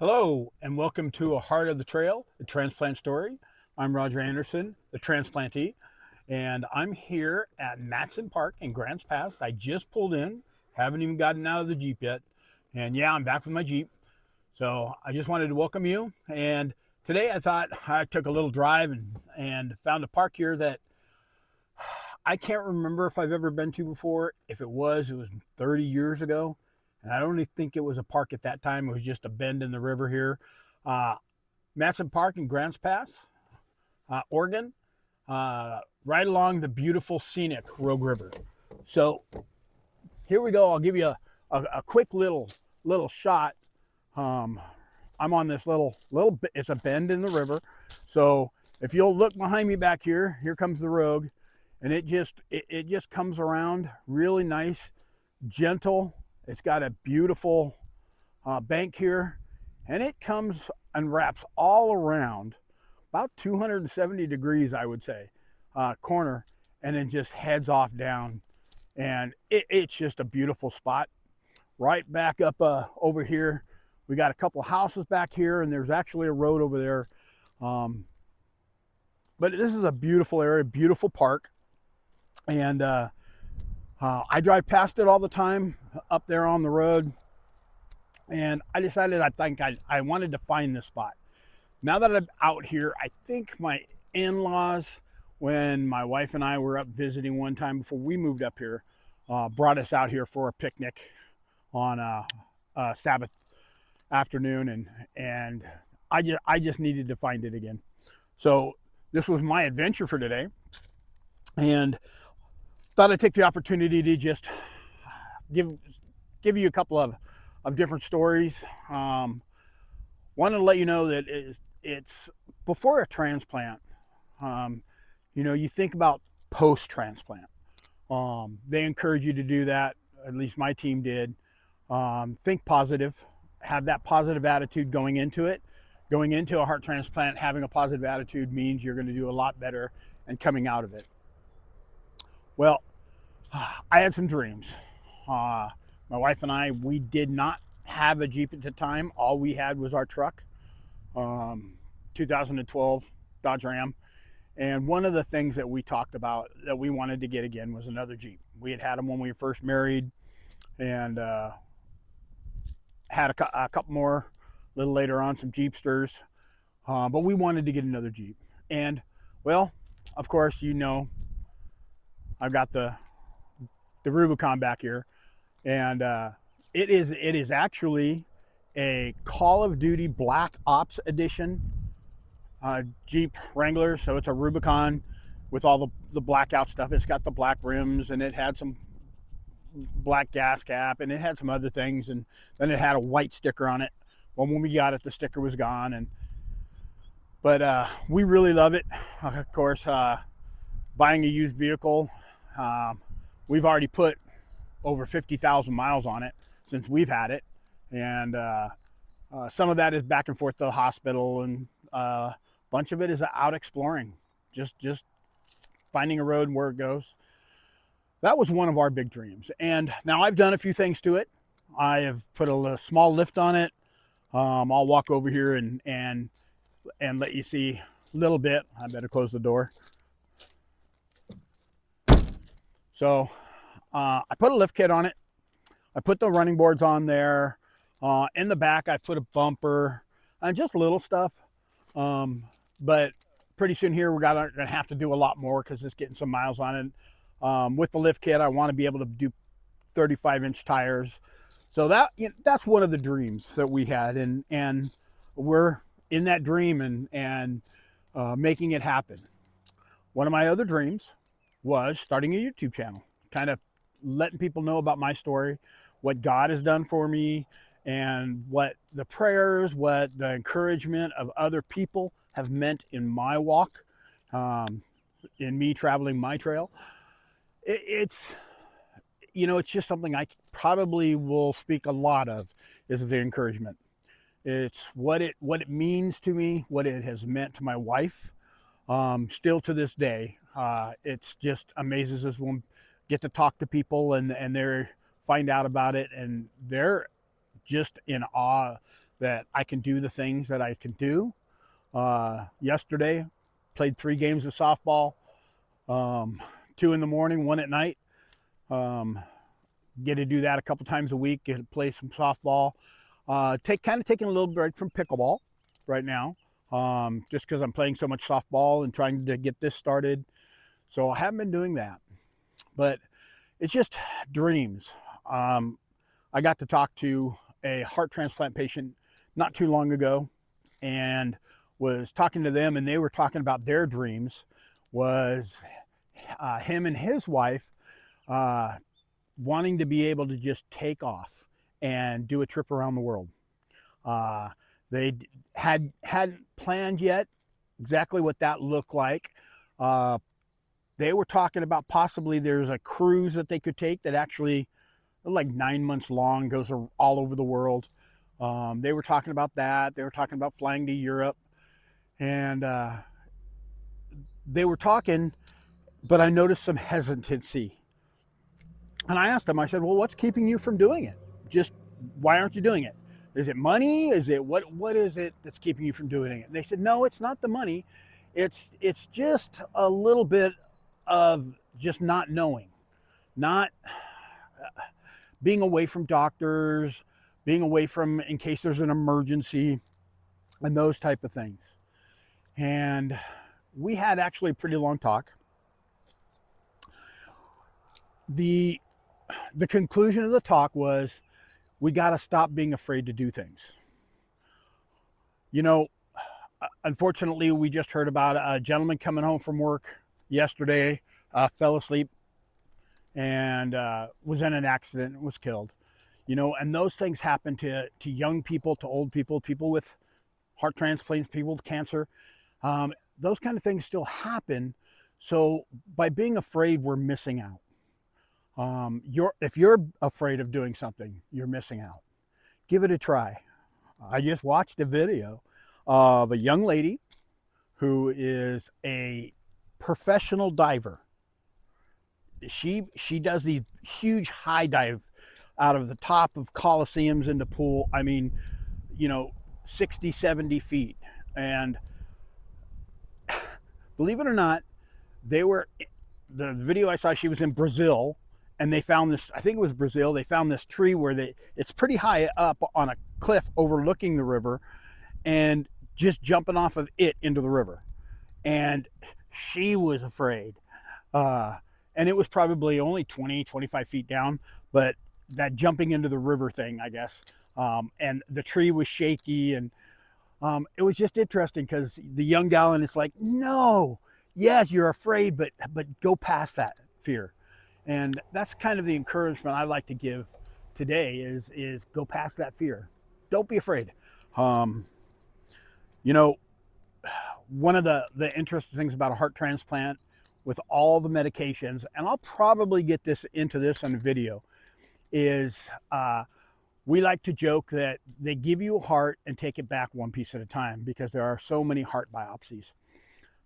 Hello, and welcome to A Heart of the Trail, a transplant story. I'm Roger Anderson, the transplantee, and I'm here at Matson Park in Grants Pass. I just pulled in, haven't even gotten out of the Jeep yet. And yeah, I'm back with my Jeep. So I just wanted to welcome you. And today I thought I took a little drive and found a park here that I can't remember if I've ever been to before. If it was 30 years ago. And I don't even think it was a park at that time. It was just a bend in the river here. Uh, Matson Park in Grants Pass, Oregon, right along the beautiful scenic Rogue River. So here we go. I'll give you a quick little shot. Um, I'm on this little bit. It's a bend in the river. So if you'll look behind me back here, here comes the Rogue, and it just comes around really nice, gentle. It's got a beautiful bank here, and it comes and wraps all around about 270 degrees, I would say, corner, and then just heads off down. And it's just a beautiful spot. Right back up over here, we got a couple of houses back here, and there's actually a road over there. But this is a beautiful area, beautiful park. And I drive past it all the time up there on the road. And I decided I wanted to find this spot. Now that I'm out here, I think my in-laws, when my wife and I were up visiting one time before we moved up here, brought us out here for a picnic on a Sabbath afternoon, and I just needed to find it again. So this was my adventure for today, and thought I'd take the opportunity to just give you a couple of different stories. Wanted to let you know that it's before a transplant. You think about post-transplant. They encourage you to do that. At least my team did. Think positive. Have that positive attitude going into it. Going into a heart transplant, having a positive attitude means you're going to do a lot better and coming out of it. Well, I had some dreams. My wife and I, we did not have a Jeep at the time. All we had was our truck, 2012 Dodge Ram. And one of the things that we talked about that we wanted to get again was another Jeep. We had them when we were first married, and had a couple more a little later on, some Jeepsters. But we wanted to get another Jeep. And, well, of course, I've got the Rubicon back here, and it is actually a Call of Duty Black Ops Edition Jeep Wrangler. So it's a Rubicon with all the blackout stuff. It's got the black rims, and it had some black gas cap, and it had some other things, and then it had a white sticker on it. Well, when we got it, the sticker was gone, but we really love it. Of course, buying a used vehicle, we've already put over 50,000 miles on it since we've had it, and some of that is back and forth to the hospital, and a bunch of it is out exploring, just finding a road and where it goes. That was one of our big dreams, and now I've done a few things to it. I have put a small lift on it. I'll walk over here and let you see a little bit. I better close the door. So I put a lift kit on it. I put the running boards on there. In the back, I put a bumper and just little stuff. But pretty soon here, we're going to have to do a lot more because it's getting some miles on it. With the lift kit, I want to be able to do 35-inch tires. So that's one of the dreams that we had, and we're in that dream and making it happen. One of my other dreams was starting a YouTube channel, kind of letting people know about my story, what God has done for me, and what the prayers, what the encouragement of other people have meant in my walk, in me traveling my trail. It's just something I probably will speak a lot of, is the encouragement. It's what it means to me, what it has meant to my wife. Still to this day, it's just amazes us when we get to talk to people and they find out about it, and they're just in awe that I can do the things that I can do. Yesterday, played 3 games of softball, 2 in the morning, 1 at night. Um, get to do that a couple times a week, get to play some softball. Taking a little break from pickleball right now, just because I'm playing so much softball and trying to get this started. So I haven't been doing that, but it's just dreams. I got to talk to a heart transplant patient not too long ago, and was talking to them, and they were talking about their dreams. Was him and his wife wanting to be able to just take off and do a trip around the world. They hadn't planned yet exactly what that looked like. They were talking about possibly there's a cruise that they could take that actually like 9 months long, goes all over the world. They were talking about that. They were talking about flying to Europe, and they were talking, but I noticed some hesitancy. And I asked them, I said, well, what's keeping you from doing it? Just why aren't you doing it? Is it money? Is it what is it that's keeping you from doing it? And they said, no, it's not the money. It's just a little bit of just not knowing, not being away from doctors, being away from in case there's an emergency and those type of things. And we had actually a pretty long talk. The conclusion of the talk was, we got to stop being afraid to do things. You know, unfortunately, we just heard about a gentleman coming home from work yesterday, fell asleep, and was in an accident and was killed. You know, and those things happen to young people, to old people, people with heart transplants, people with cancer. Those kind of things still happen. So by being afraid, we're missing out. If you're afraid of doing something, you're missing out. Give it a try. I just watched a video of a young lady who is a professional diver. She does these huge high dive out of the top of coliseums into pool. I mean, 60, 70 feet. And believe it or not, the video I saw, she was in Brazil, and they found this, I think it was Brazil, they found this tree where it's pretty high up on a cliff overlooking the river, and just jumping off of it into the river. And she was afraid. And it was probably only 20, 25 feet down, but that jumping into the river thing, I guess. And the tree was shaky, and it was just interesting because the young gal, and it's like, no, yes, you're afraid, but go past that fear. And that's kind of the encouragement I like to give today is go past that fear. Don't be afraid. One of the interesting things about a heart transplant, with all the medications, and I'll probably get into this on video, is we like to joke that they give you a heart and take it back one piece at a time, because there are so many heart biopsies.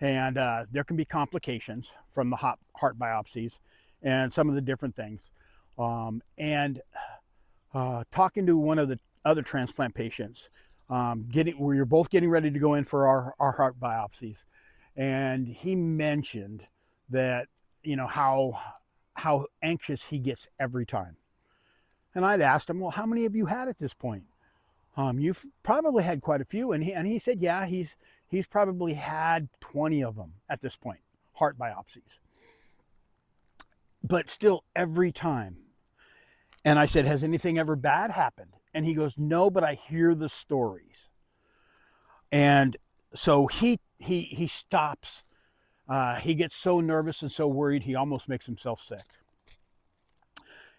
And there can be complications from the heart biopsies and some of the different things. Talking to one of the other transplant patients, where you're both getting ready to go in for our heart biopsies. And he mentioned that, how anxious he gets every time. And I'd asked him, well, how many have you had at this point? You've probably had quite a few. And he said, yeah, he's probably had 20 of them at this point, heart biopsies. But still, every time. And I said, has anything ever bad happened? And he goes, no, but I hear the stories. And so he stops. He gets so nervous and so worried, he almost makes himself sick.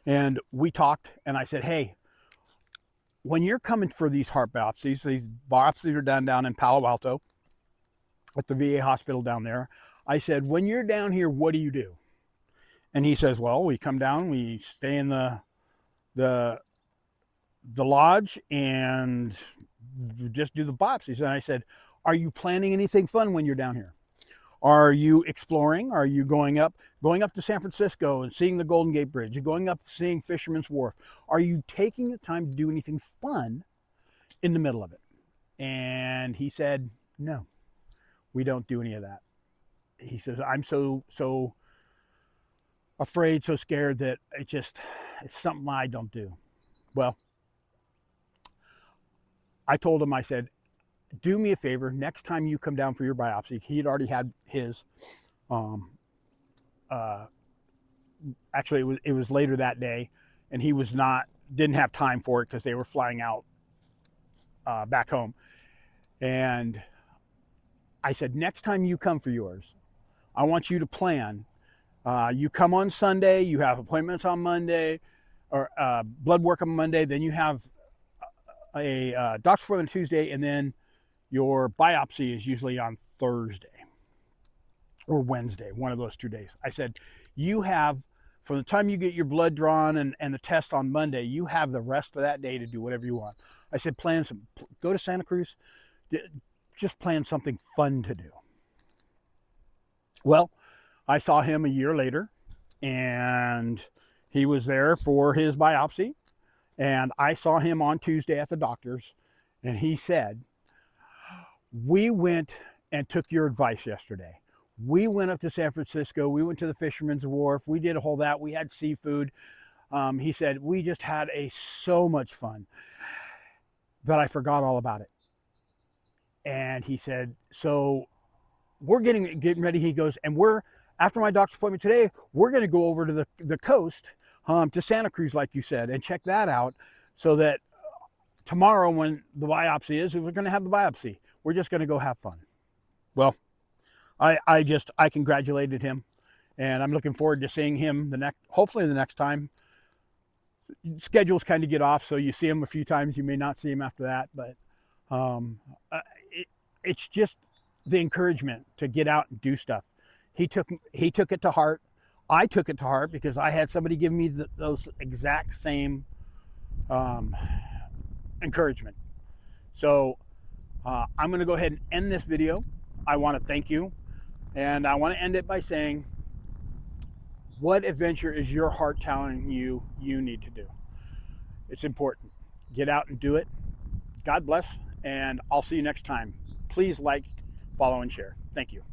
And we talked, and I said, hey, when you're coming for these heart biopsies are done down in Palo Alto at the VA hospital down there. I said, when you're down here, what do you do? And he says, well, we come down, we stay in the lodge, and just do the biopsies. And I said, are you planning anything fun when you're down here? Are you exploring? Are you going up to San Francisco and seeing the Golden Gate Bridge? You're going up seeing Fisherman's Wharf. Are you taking the time to do anything fun in the middle of it. And he said, no, we don't do any of that. He says, I'm so afraid, so scared that it's something I don't do. Well, I told him, I said, do me a favor, next time you come down for your biopsy, he had already had his, actually it was later that day, and he didn't have time for it because they were flying out back home. And I said, next time you come for yours, I want you to plan. You come on Sunday, you have appointments on Monday, or blood work on Monday, then you have a doctor's appointment on Tuesday, and then your biopsy is usually on Thursday or Wednesday, one of those 2 days. I said, you have, from the time you get your blood drawn and the test on Monday, you have the rest of that day to do whatever you want. I said, go to Santa Cruz, just plan something fun to do. Well, I saw him a year later, and he was there for his biopsy. And I saw him on Tuesday at the doctor's, and he said, we went and took your advice yesterday. We went up to San Francisco. We went to the Fisherman's Wharf. We did a whole that. We had seafood. He said, we just had so much fun that I forgot all about it. And he said, so we're getting ready. He goes, and after my doctor's appointment today, we're going to go over to the coast, to Santa Cruz, like you said, and check that out, so that tomorrow when the biopsy is, we're going to have the biopsy. We're just going to go have fun. Well, I congratulated him, and I'm looking forward to seeing him hopefully the next time. Schedules kind of get off, so you see him a few times, you may not see him after that, but it's just the encouragement to get out and do stuff. He took it to heart. I took it to heart because I had somebody give me those exact same encouragement. So I'm going to go ahead and end this video. I want to thank you, and I want to end it by saying, what adventure is your heart telling you need to do? It's important. Get out and do it. God bless, and I'll see you next time. Please like, follow, and share. Thank you.